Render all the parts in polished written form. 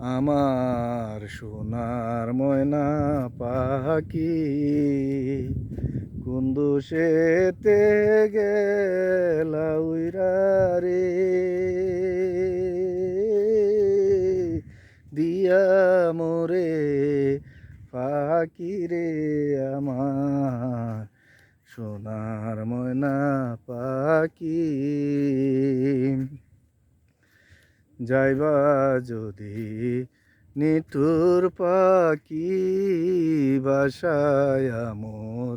আমার সোনার ময়না পাখি কুন্দুসেতে গেলা উইরা রে দিয়া মোরে পাখি রে আমার সোনার ময়না পাখি যাইবা যদি নিঠুর পাখি বাসায় মোর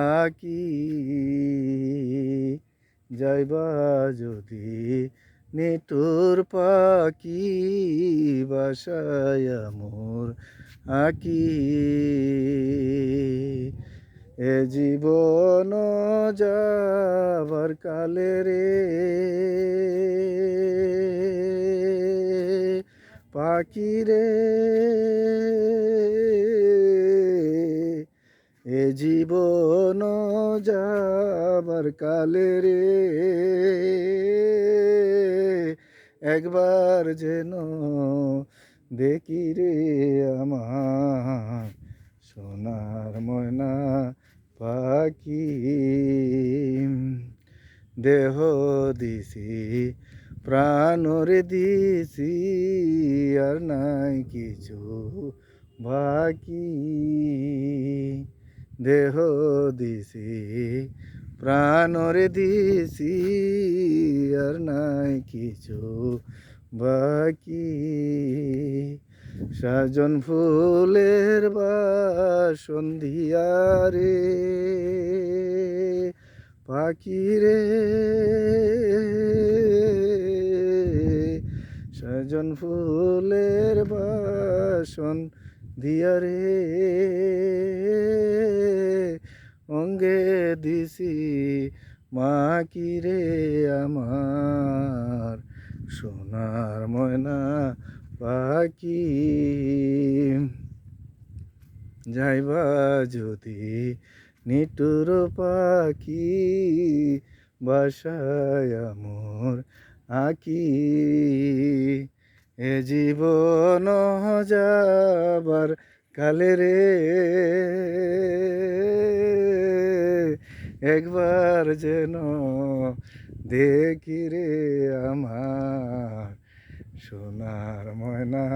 আকি যাইবা যদি নিঠুর পাখি বাসায় মোর আকি এ জীবন যাবার কালে রে পাখি রে এ জীবন যাবার কালে রে একবার যেন দেখি রে আমার সোনার ময়না পাখি দেহ দিছি প্রাণরে দিছি আর নাই কিছু বাকি দেহ দিছি প্রাণরে দিছি আর নাই কিছু বাকি সাজন ফুলের বাসন দিয়া রে পাখি রে সাজন ফুলের বাসন দিয়া রে অঙ্গে দিছি মাকি রে আমার সোনার ময়না পাখি যাইবা যদি নিটুর পাখি বাসায় মোর আকি এ জীবন যাবার কালে রে একবার যেন দেখি রে আমার সোনার ময়না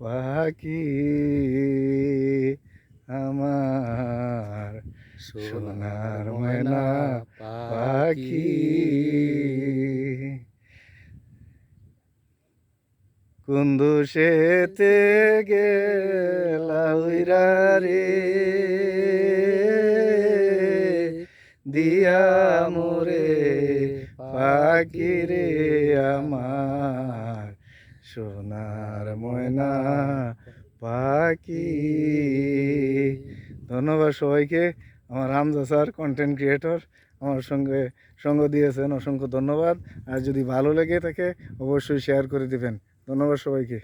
পাখি আমার সোনার ময়না পাখি কুন্দুসেতে গেলা উইরা রে দিয়া মোরে পাখি রে আমার সোনার ময়না পাখি। ধন্যবাদ সবাইকে। আমার হামজা স্যার কন্টেন্ট ক্রিয়েটর আমার সঙ্গে সঙ্গ দিয়েছেন, অসংখ্য ধন্যবাদ। আর যদি ভালো লেগে থাকে অবশ্যই শেয়ার করে দিবেন। ধন্যবাদ সবাইকে।